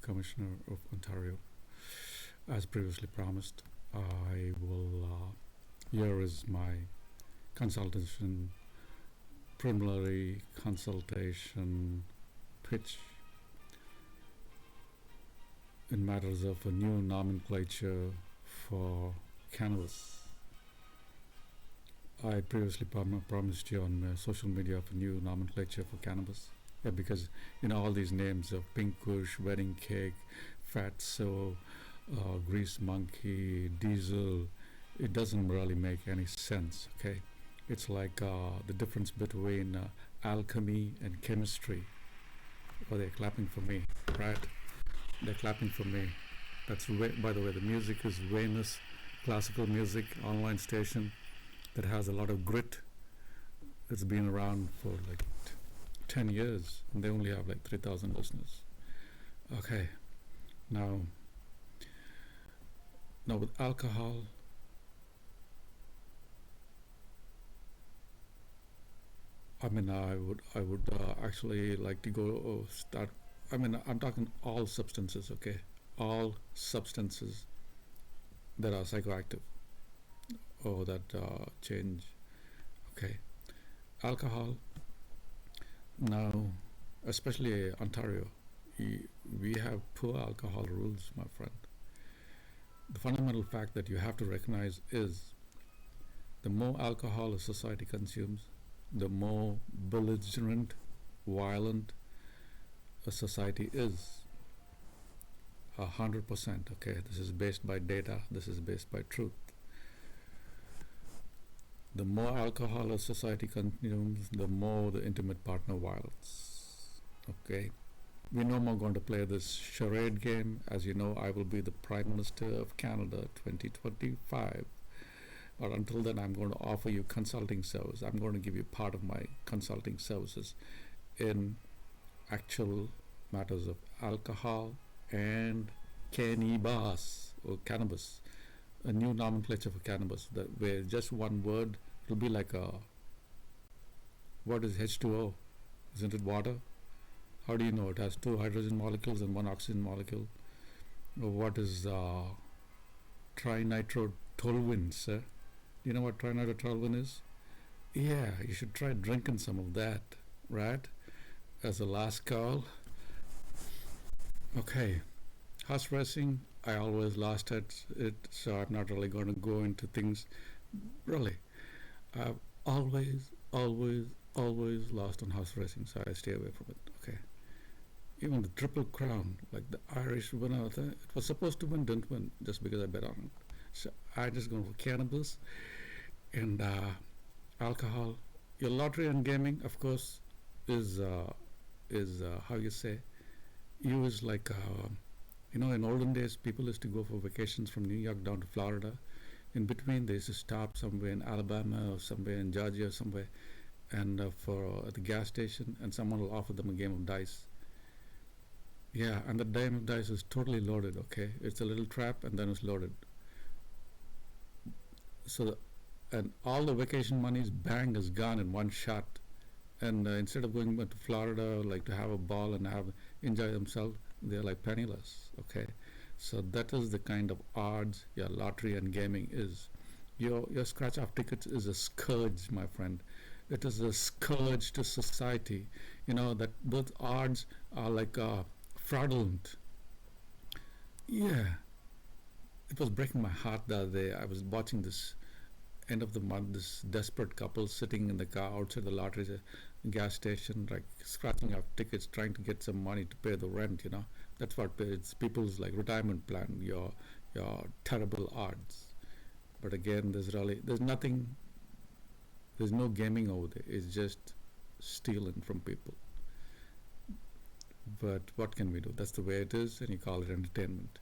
Commissioner of Ontario. As previously promised, I will. Here is my consultation, preliminary consultation pitch in matters of a new nomenclature for cannabis. I previously promised you on social media of a new nomenclature for cannabis. Yeah, because all these names of Pink Kush, Wedding Cake, Fatso, Grease Monkey, Diesel, it doesn't really make any sense. Okay, it's like the difference between alchemy and chemistry. Oh, they're clapping for me, right? They're clapping for me. By the way, the music is Venus classical music online station that has a lot of grit. It's been around for like 10 years and they only have like 3,000 listeners. Okay, now with alcohol, I would actually like to go start. I'm talking all substances, okay? All substances that are psychoactive or that change, okay? Alcohol, now, especially Ontario, we have poor alcohol rules, my friend. The fundamental fact that you have to recognize is the more alcohol a society consumes, the more belligerent, violent a society is. 100%, okay? This is based by data, this is based by truth. The more alcohol a society consumes, the more the intimate partner violence. Okay? We're no more going to play this charade game. As you know, I will be the Prime Minister of Canada 2025. But until then, I'm going to offer you consulting service. I'm going to give you part of my consulting services in actual matters of alcohol and cannabis or cannabis. A new nomenclature for cannabis that where just one word, it'll be like what is H2O? Isn't it water? How do you know it has two hydrogen molecules and one oxygen molecule? Or what is trinitrotoluene, sir? Do you know what trinitrotoluene is? Yeah, you should try drinking some of that, right? As a last call. Okay. Horse racing, I always lost at it, so I'm not really going to go into things. Really, I've always lost on horse racing, so I stay away from it. Okay. Even the Triple Crown, like the Irish winner, it was supposed to win, didn't win, just because I bet on it. So I just go for cannabis and alcohol. Your lottery and gaming, of course, is how you say, used like. In olden days, people used to go for vacations from New York down to Florida. In between, they used to stop somewhere in Alabama or somewhere in Georgia or somewhere, and for at the gas station, and someone will offer them a game of dice. Yeah, and the game of dice is totally loaded. Okay, it's a little trap, and then it's loaded. So, and all the vacation money is gone in one shot. And instead of going to Florida, like to have a ball and enjoy themselves, they're like penniless. Okay, so that is the kind of odds your lottery and gaming is. Your scratch off tickets is a scourge, my friend. It is a scourge to society. That those odds are like fraudulent. Yeah, it was breaking my heart the other day. I was watching this end of the month, this desperate couple sitting in the car outside the lottery gas station, like scratching out tickets, trying to get some money to pay the rent. That's what it's people's like retirement plan. Your terrible odds. But again, there's nothing. There's no gaming over there. It's just stealing from people. But what can we do? That's the way it is, and you call it entertainment.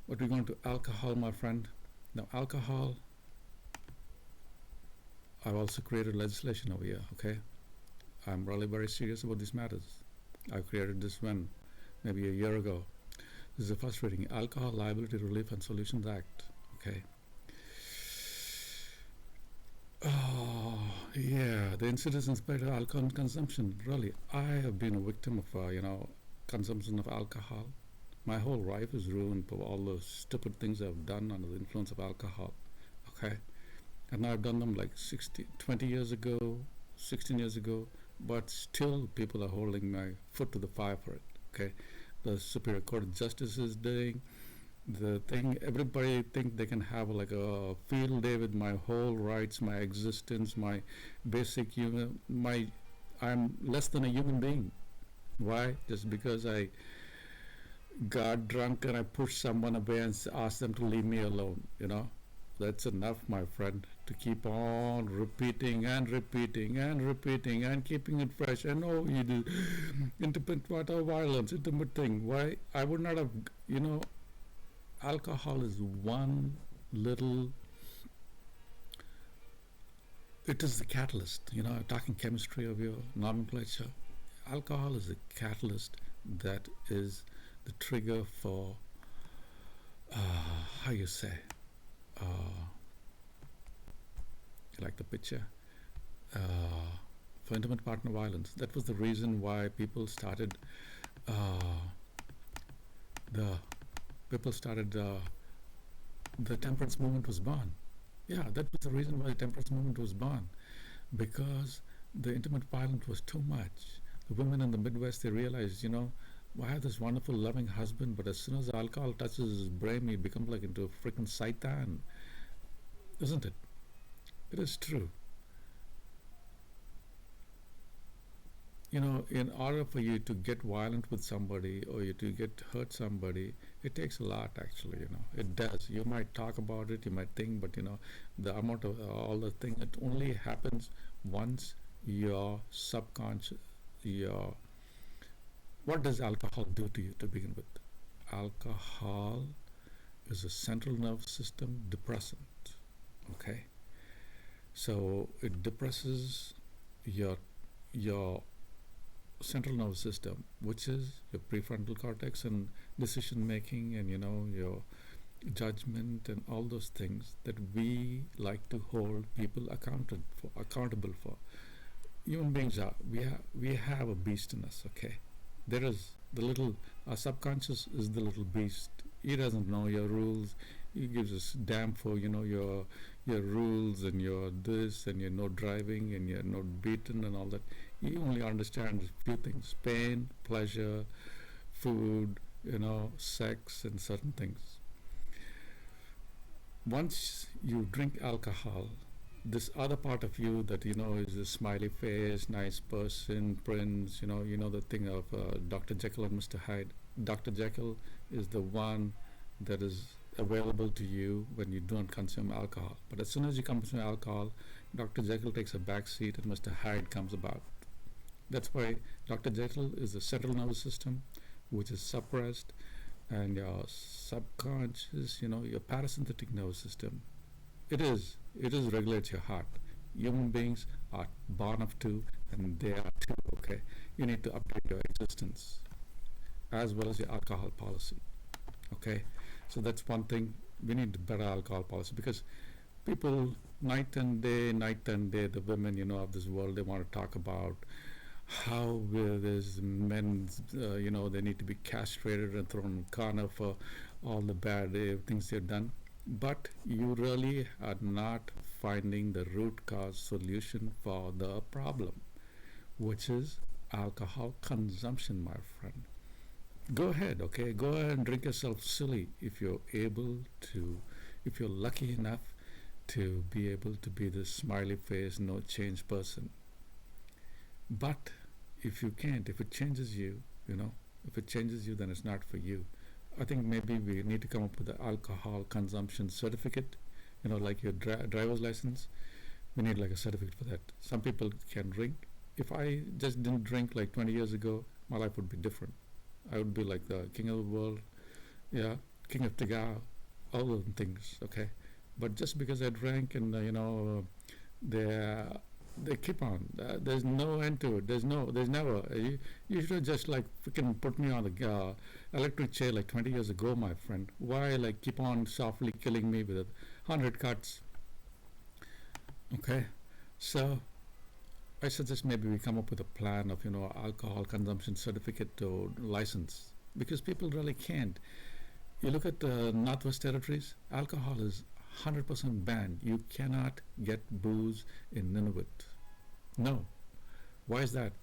But we're going to alcohol, my friend. Now, alcohol. I've also created legislation over here, okay? I'm really very serious about these matters. I created this maybe a year ago. This is the first reading, Alcohol Liability Relief and Solutions Act, okay? Oh, yeah, the incidence in spite of alcohol consumption, really. I have been a victim of, consumption of alcohol My whole life is ruined for all those stupid things I've done under the influence of alcohol. Okay, and I've done them like 60, 20 years ago, 16 years ago, but still people are holding my foot to the fire for it. Okay, the Superior Court of Justice is doing the thing. Everybody think they can have like a field day with my whole rights, my existence, my basic human, my I'm less than a human being. Why? Just because I got drunk and I pushed someone away and asked them to leave me alone. That's enough, my friend, to keep on repeating and repeating and repeating and keeping it fresh. And oh, you do intimate water violence, intimate thing. Why? I would not have, you know, alcohol is one little, it is the catalyst. Talking chemistry of your nomenclature. Alcohol is the catalyst that is the trigger for, how you say, uh, like the picture, uh, for intimate partner violence. That was the reason why uh, the the temperance movement was born. Yeah, that was the reason why the temperance movement was born, because the intimate violence was too much. The women in the Midwest, they realized, I have this wonderful loving husband, but as soon as alcohol touches his brain, he becomes like into a freaking Satan, isn't it? It is true. In order for you to get violent with somebody or you to get hurt somebody, it takes a lot actually, it does. You might talk about it, you might think, but the amount of all the thing, it only happens once your subconscious, your, what does alcohol do to you to begin with? Alcohol is a central nervous system depressant, okay? So it depresses your central nervous system, which is your prefrontal cortex and decision making and your judgment and all those things that we like to hold people accountable for. Human beings we have a beast in us, okay? There is the little, our subconscious is the little beast. He doesn't know your rules. He gives us damn for your rules and your this and your no driving and your no beaten and all that. He only understands a few things: pain, pleasure, food, sex, and certain things. Once you drink alcohol, this other part of you that is a smiley face, nice person, prince, the thing of Dr. Jekyll and Mr. Hyde. Dr. Jekyll is the one that is available to you when you don't consume alcohol. But as soon as you consume alcohol, Dr. Jekyll takes a back seat and Mr. Hyde comes about. That's why Dr. Jekyll is the central nervous system, which is suppressed, and your subconscious, your parasympathetic nervous system. It regulates your heart. Human beings are born of two, and they are two, okay? You need to update your existence as well as your alcohol policy, okay? So that's one thing. We need a better alcohol policy, because people night and day, the women, of this world, they want to talk about how there's men, they need to be castrated and thrown in a corner for all the bad things they've done. But you really are not finding the root cause solution for the problem, which is alcohol consumption, my friend. Go ahead, okay? Go ahead and drink yourself silly if you're lucky enough to be able to be this smiley face, no change person. But if you can't, if it changes you, then it's not for you. I think maybe we need to come up with an alcohol consumption certificate, like your driver's license. We need like a certificate for that. Some people can drink. If I just didn't drink like 20 years ago, my life would be different. I would be like the king of the world, yeah, king of Tiga, all those things, okay? But just because I drank and, they keep on. There's no end to it. There's never. You should have just like freaking put me on the electric chair like 20 years ago, my friend. Why like keep on softly killing me with 100 cuts? Okay, so I suggest maybe we come up with a plan of alcohol consumption certificate or license. because people really can't. You look at Northwest Territories, alcohol is 100% banned. You cannot get booze in Nunavut. No. Why is that?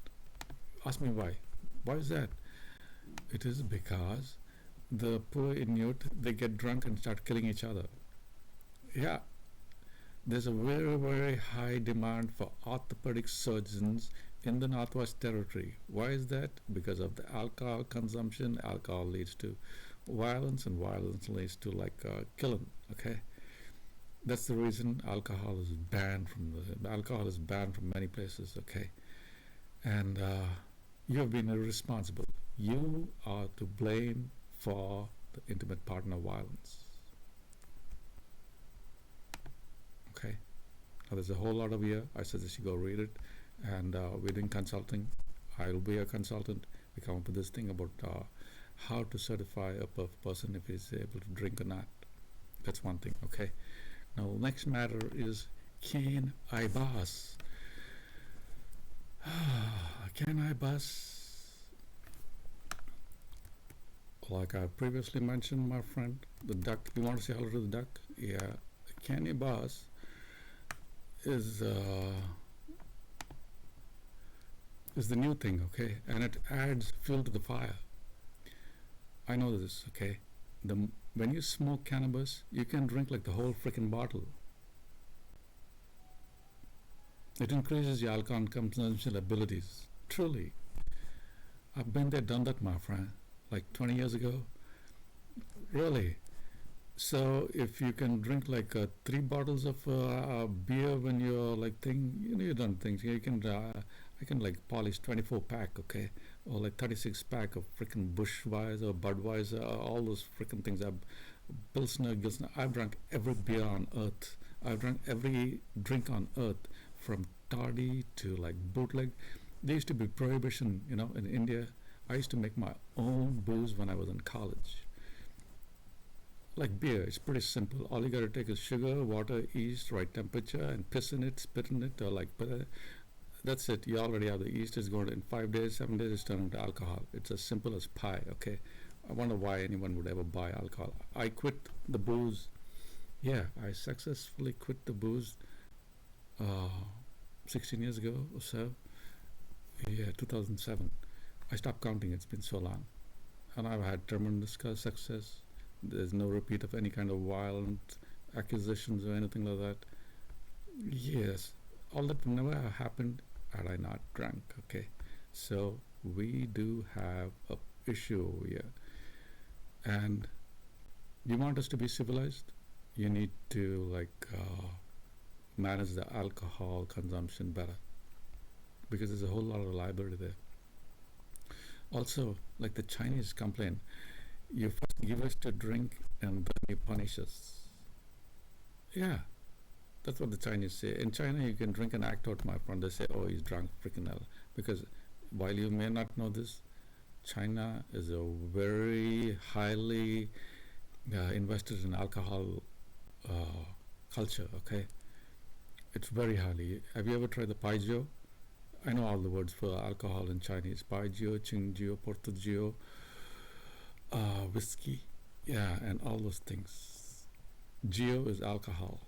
Ask me why. Why is that? It is because the poor Inuit, they get drunk and start killing each other. Yeah, there's a very, very high demand for orthopedic surgeons in the Northwest Territory. Why is that? Because of the alcohol consumption. Alcohol leads to violence, and violence leads to killing. Okay, that's the reason alcohol is banned from many places. Okay, and you have been irresponsible. You are to blame for the intimate partner violence. Okay, now there's a whole lot of here. I suggest you go read it. And we're doing consulting. I'll be a consultant. We come up with this thing about how to certify a person if he's able to drink or not. That's one thing. Okay. Now, next matter is, can I bus? Can I bus? Like I previously mentioned, my friend, the duck. You want to say hello to the duck? Yeah. Can I bus is the new thing, okay? And it adds fuel to the fire. I know this, okay? When you smoke cannabis, you can drink like the whole freaking bottle. It increases your alcohol consumption abilities. Truly. I've been there, done that, my friend. Like 20 years ago. Really. So if you can drink 3 bottles of beer when you're you done things. I can polish 24 pack, okay, or 36 pack of freaking Bushweiser or Budweiser, all those freaking things. Pilsner, Gilsner. I've drunk every beer on earth. I've drunk every drink on earth, from toddy to bootleg. There used to be prohibition, in India. I used to make my own booze when I was in college. Like beer, it's pretty simple. All you gotta take is sugar, water, yeast, right temperature, and piss in it, spit in it, or that's it. You already have the yeast. Is going to, in 5 days, 7 days, it's turned into alcohol. It's as simple as pie. Okay, I wonder why anyone would ever buy alcohol. I quit the booze. Yeah, I successfully quit the booze 16 years ago or so. Yeah, 2007. I stopped counting. It's been so long, and I've had tremendous success. There's no repeat of any kind of violent accusations or anything like that. Yes, all that would never have happened had I not drunk. Okay, so we do have a issue over here, and you want us to be civilized. You need to manage the alcohol consumption better, because there's a whole lot of liability there. Also, like the Chinese complain, you first give us to drink and then you punish us. Yeah, that's what the Chinese say. In China, you can drink and act out, my friend. They say, oh, he's drunk, freaking hell. Because while you may not know this, China is a very highly invested in alcohol culture, okay? It's very highly. Have you ever tried the Paijio? I know all the words for alcohol in Chinese. Paijio, Qingjio, Portugio, whiskey, yeah, and all those things. Geo is alcohol.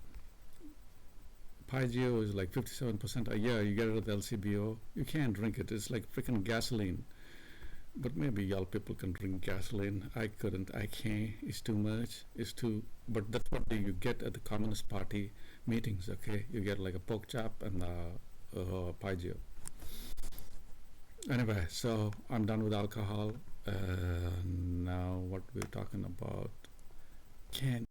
Paijio is 57%. Yeah, you get it at the LCBO. You can't drink it. It's like freaking gasoline. But maybe y'all people can drink gasoline. I couldn't. I can't. It's too much. It's too. But that's what you get at the Communist Party meetings. Okay, you get a pork chop and Paijio. Anyway, so I'm done with alcohol. Now what we're talking about. Can